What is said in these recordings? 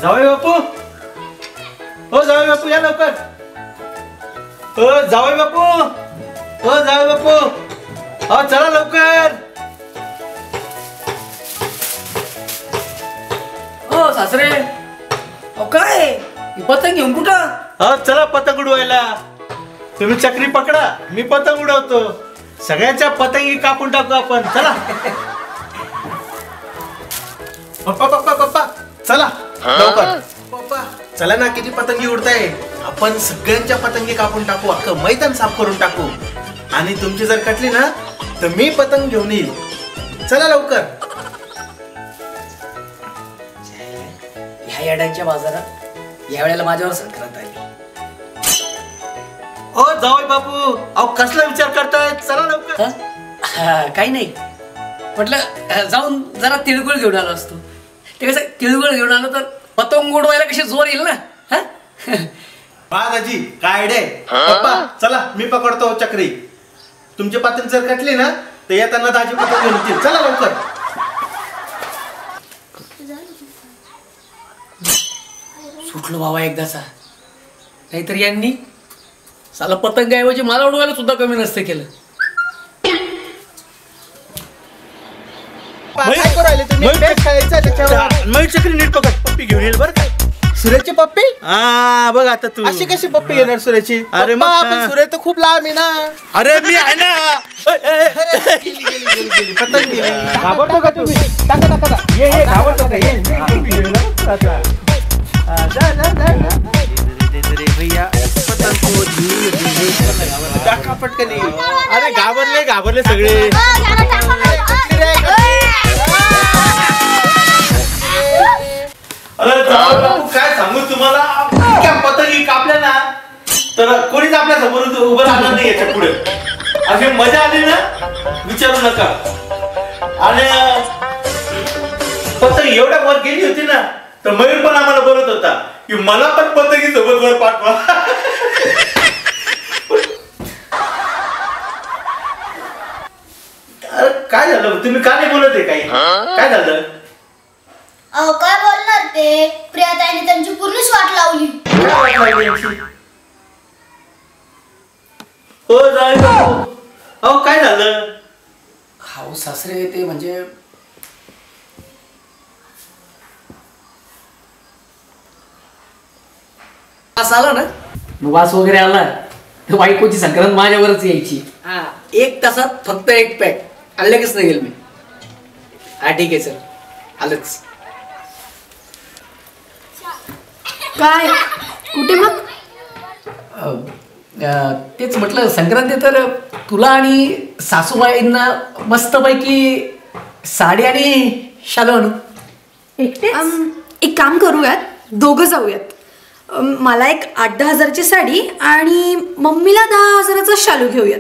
जावई बापू, हो जावई बापू या लवकर. हो जावई बापू, हो जावई बापू, हो चला लवकर. हो सासरे, अहो काय पतंग घेऊन कुठं? हो चला पतंग उडवायला. तुम्ही चक्री पकडा, मी पतंग उडवतो. सगळ्यांच्या पतंगी कापून टाकू आपण. चला पप्पा पप्पा पप्पा चला लवकर. पप्पा चला ना, किती पतंगी उडताय. आपण सगळ्यांच्या पतंगी कापून टाकू, अख्खं मैदान साफ करून टाकू. आणि तुमची जर कटली ना तर मी पतंग घेऊन येईल. चला लवकर. ह्या येड्यांच्या बाजारात या वेळेला माझ्यावर संक्रांत आली. ओ जावई बापू, अहो कसला विचार करताय. चला लवकर. काही नाही म्हटलं, जाऊन जरा तिळगुळ घेऊन आलो असतो. ते कसं तिळगुळ घेऊन आलो तर पतंग उडवायला कशी जोर येईल ना. दाजी काय आयडिया. पप्पा चला, मी पकडतो चक्री. तुमची पतंग जर कटली ना तर येताना दाजी पतंग घेऊन येतील. चला लवकर. सुटलो बाबा एकदाचा. नाहीतर यांनी साला पतंग ऐवजी मला उडवायला सुद्धा कमी नसतं केलं. चक्री नीट पकड. पप्पी घेऊन येईल बरं का. सुरेची पप्पी? हा बघ आता तू अशी कशी पप्पी घेणार सुरेची? अरे मग आपण सुरे तर खूप लांब आहे ना. अरे मी आहे ना. पतंग घाबरतो का तुम्ही? टाका टाका ये ये घाबरतो का ये. टाका पटकन. अरे घाबरले घाबरले सगळे. अरे बापू काय सांगू तुम्हाला. इतक्या पतंगी कापल्या ना तर कोणीच आपल्या समोर उभं राहणार नाही याच्या पुढे. अशी मजा आली ना विचारू नका. आणि पतंग एवढ्या वर गेली होती ना तर मयूर पण आम्हाला बोलत होता की मला पण पतंगी सोबत वर पाठवा. अरे काय झालं, तुम्ही का नाही बोलत आहे काही. काय झालं. अहो काय बोलणार ते. प्रियाताईने त्यांची पूर्णच वाट लावली. हो जाय बापू, अहो काय झालं. हाऊ सासरे ते म्हणजे वास आला ना, वास वगैरे आला तर बायकोची संक्रांत माझ्यावरच यायची. हा 1 तासात फक्त 1 पॅक लगेच नाही गेल मी. हा ठीक आहे सर, आलंच. काय कुठे मग? तेच म्हटलं संक्रांती तर तुला आणि सासूबाईंना मस्तपैकी साडी आणि शालू आणू. एक काम करूयात, दोघं जाऊयात. मला एक 8-10 हजाराची साडी आणि मम्मीला 10 हजाराचा शालू घेऊयात.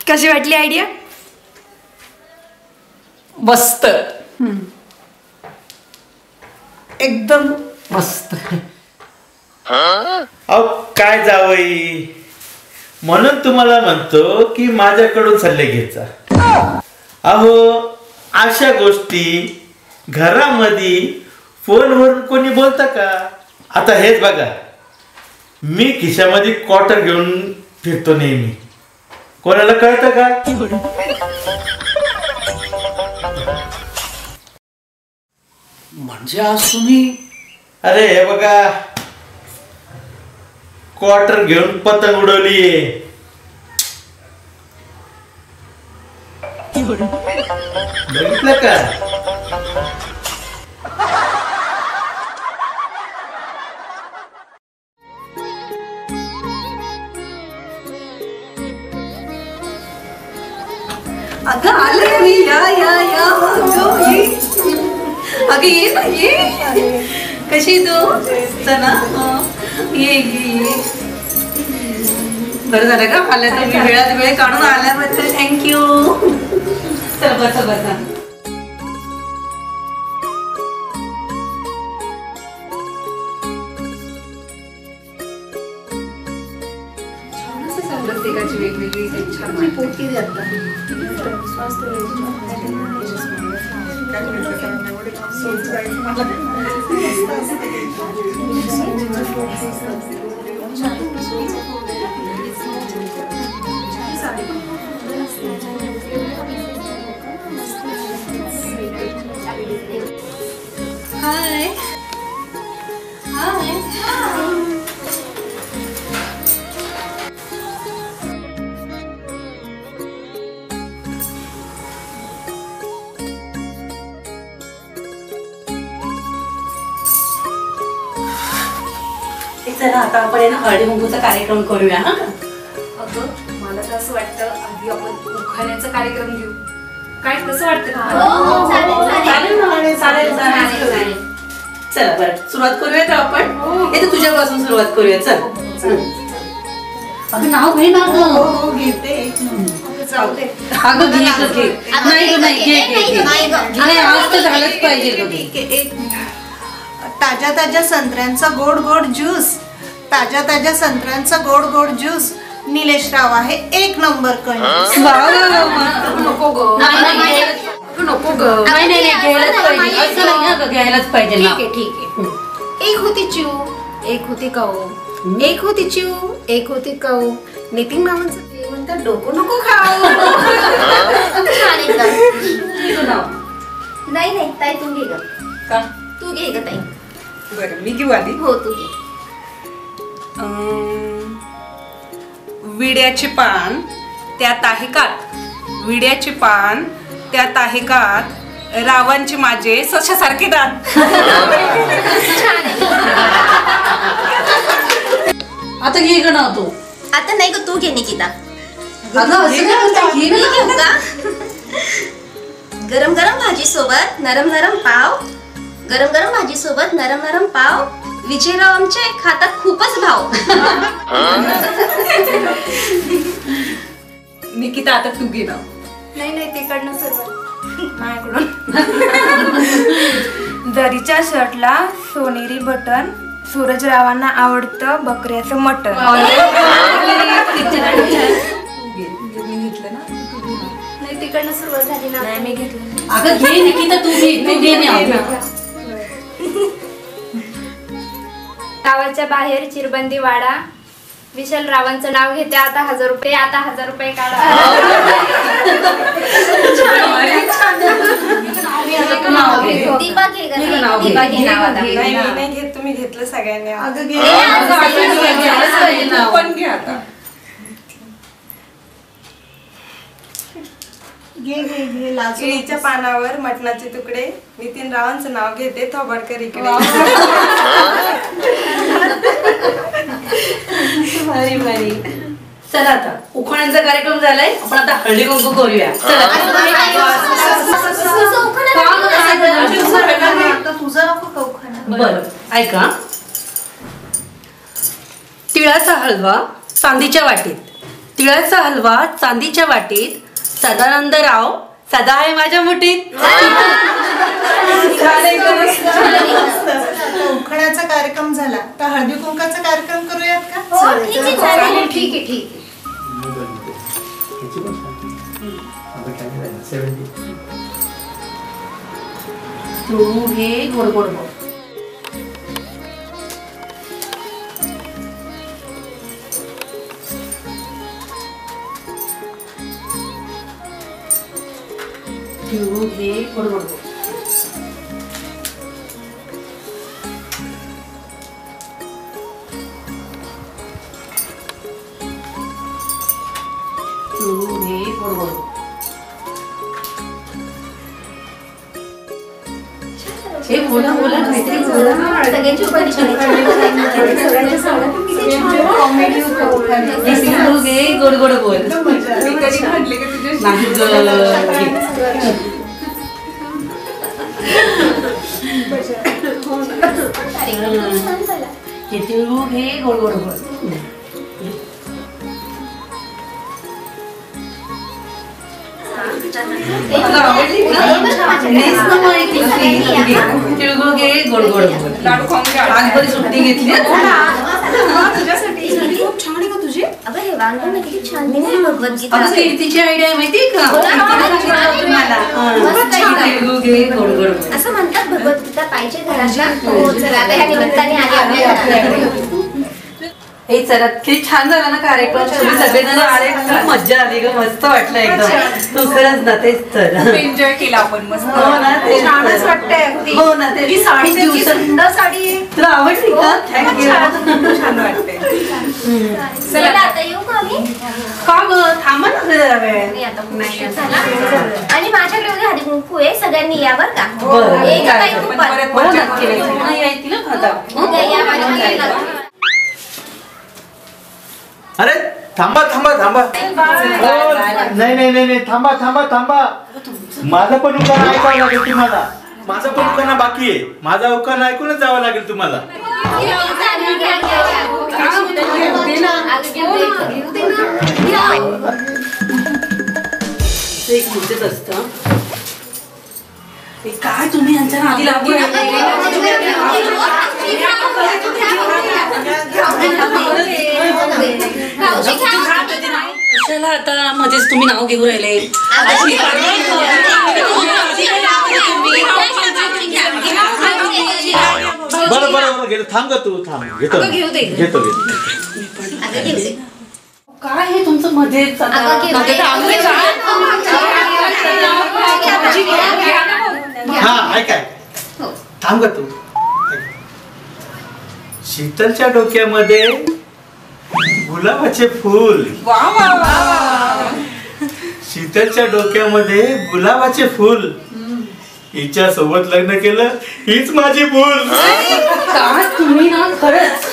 कशी वाटली आयडिया? मस्त, एकदम मस्त. अहो काय जावई, म्हणून तुम्हाला म्हणतो की माझ्याकडून सल्ले घ्यायचा. अहो अशा गोष्टी घरामध्ये फोनवरून कोणी बोलतं का. आता हेच बघा, मी खिशामध्ये क्वार्टर घेऊन फिरतो नेहमी. कोणाला कळतं का. म्हणजे आज तुम्ही. अरे हे बघा, क्वार्टर घेऊन पतंग उडवलीये. बघितलं का. अगं आलं मी. या या या अगं ये. अगं ये ना ये. कशी तू. चला ये ये. बरं झालं का आल्या तुम्ही. वेळात वेळ काढून आल्याबद्दल थँक्यू. चल बसा बसा. प्रत्येकाची वेगवेगळी छान पोटी हाय हाय चला आता आपण हळदी कुंकूचा कार्यक्रम करूया हा. अगं मला तर असं वाटतं आधी आपण उखाण्याचा कार्यक्रम घेऊ. काय कसं वाटतं हो, चालेल. चालेल. चला बरं सुरुवात करूया का आपण. हे तर तुझ्यापासून सुरुवात करूया. चल अगं नाव घे ना गं. अगं घे नाही आज तर झालंच पाहिजे. ताज्या ताज्या संत्र्यांचा गोड गोड ज्यूस. ताज्या ताज्या संत्र्यांचा गोड गोड ज्यूस. निलेश राव आहे एक नंबर कंजूस. नको ग नको ग. नाही घ्यायलाच पाहिजे. असं नाही ना घ्यायलाच पाहिजे ना. ठीक आहे. एक होती चिऊ एक होती काऊ. एक होती चिऊ एक होती काऊ. नितीन मामांचं ते म्हणतात डोकं नको खाऊ. छान एकदम. नाव नाही ताई तू घे ग. का तू घे ग ताई. बरं मी घेऊ आधी. हो तू घे. विड्याचे पान त्यात आहे कात. विड्याचे पान त्यात आहे कात. रावांचे माझे सशासारखे दात. आता घे ग नाव तू. आता नाही ग तू घे निकिता. अगं असं काय म्हणते? घे मी ना. घेऊ का? गरम गरम भाजी सोबत नरम नरम पाव. गरम गरम भाजी सोबत नरम नरम पाव. विजयराव आमचे खातात खूपच भाव. निकिता आता तू घे नाव. नाही तिकडनं सुरुवात माझ्याकडून. जरीच्या शर्टला सोनेरी बटन. सूरजरावांना आवडतं बकऱ्याचं मटण. नाही तिकडनं सुरुवात झाली ना. नाही मी घेतलं. अगं घे निकिता तू घे नाव. गावाच्या बाहेर चिरबंदी वाडा. विशाल रावांचं नाव घेते आता 1000 रुपये. आता 1000 रुपये काढा. दीपा घे ग. दीपा घे नाव आता. नाही घेत. तुम्ही घेतलं सगळ्यांनी. अगं घे. पण घे आता. घे लाजू केळीच्या पानावर मटणाचे तुकडे. नितीन रावांचं नाव घेते थोबाडकर इकडे. भारी. चला आता उखाण्यांचा कार्यक्रम झालाय. आपण आता हळदी कुंकू करूया. तुझा नको कौखाना. बरं ऐका. तिळाचा हलवा चांदीच्या वाटीत. तिळाचा हलवा चांदीच्या वाटीत. सदानंदराव सदा आहे माझ्या मुठीत. उखाण्याचा कार्यक्रम झाला तर हळदी कुंकाचा कार्यक्रम करूयात का. हो ठीक आहे चालेल. ठीक आहे. तू हे गोड गोड बोल. तू हे गोड गोड बोल. तू हे गोड गोड बोल. हे बोला काहीतरी बोला. सगळ्यांची उपाधी तू घे गोड गोड बोल. मी कधी म्हटले की तुझ्या नाही किती घे गोड गोड बोल. तिळगुळ घे गोड गोड बोल. लाडू खाऊन घ्या. आज बरी सुट्टी घेतली. तुझ्यासाठी खूप छान आहे का तुझी. अगं हे वांग ना किती छान दिसतं. भगवद्गीता अगं कीर्तीची आयडिया आहे माहितीये का? हो ना, कीर्तीला छान आहे. तुम्हाला. मस्त आहे. तिळगुळ घे, गोड गोड. असं म्हणतात भगवद्गीता पाहिजे घरात ना. हो चला आता ह्या निमित्ताने आली आपल्या घरात. हे चला किती छान झाला ना कार्यक्रम. तुम्ही सगळेजण आले, खूप मज्जा आली ग. मस्त वाटलं एकदम. तू खरंच ना तेच तर एन्जॉय केला आपण मस्त. हो ना, तेच तर. छानच वाटतंय अगदी. हो ना ते ही साडी खूप इतकी दिवसात- सुंदर साडी आहे. तुला आवडली का? थँक्यू. खूप छान वाटतंय. चला आता येऊ का आम्ही? का ग थांबा ना ग जरा वेळ. नाही, आता खूप उशीर झाला. आणि माझ्याकडे उद्या हळदी कुंकू आहे, सगळ्यांनी या बरं का. बरं. एक ताई पण खूप आहे. परत हो मजा नक्की करू. पुन्हा यायची ना आता. उद्या या माझ्या घरी. अरे थांबा थांबा थांबा हो, नाही नाही नाही नाही थांबा थांबा थांबा माझा पण उखाणा ऐकावं लागेल तुम्हाला. माझा पण उखाणा बाकी आहे. माझा उखाणा ऐकूनच जावं लागेल तुम्हाला. एक मुद्देच असतं. हे काय तुम्ही यांच्या नादी लागू कशाला आता मध्येच तुम्ही नाव घेऊ राहिले. बरं बरं बरं घेतो. थांब ग तू थांब. घेतो घेतो घेतो. काय हे तुमचं मध्येच हा ऐकाय थांब ग तू. शीतलच्या डोक्यामध्ये गुलाबाचे फूल. शीतलच्या डोक्यामध्ये गुलाबाचे फूल. हिच्या सोबत लग्न केलं हीच माझी भूल. काय तुम्ही ना खरंच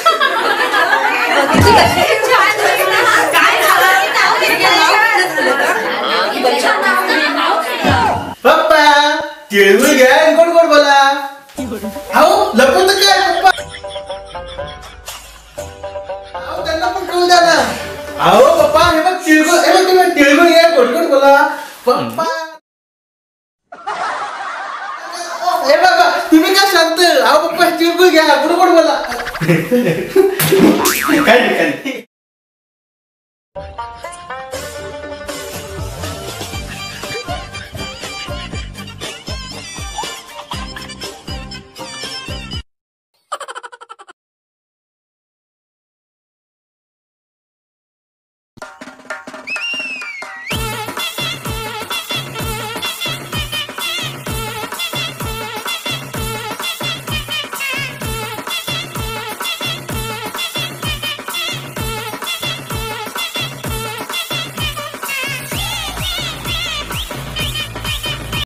पप्पा तिळगुळ घ्या आणि गोड गोड बोला. अहो लपवत काय पप्पा. अहो त्यांना पण कळू द्या ना. अहो पप्पा हे बघ तिळगुळ. हे बघ तुम्ही तिळगुळ घ्या गोड गोड बोला. पप्पा हे बघा तुम्ही काय शांत. अहो पप्पा तिळगुळ घ्या गोड गोड बोला. काय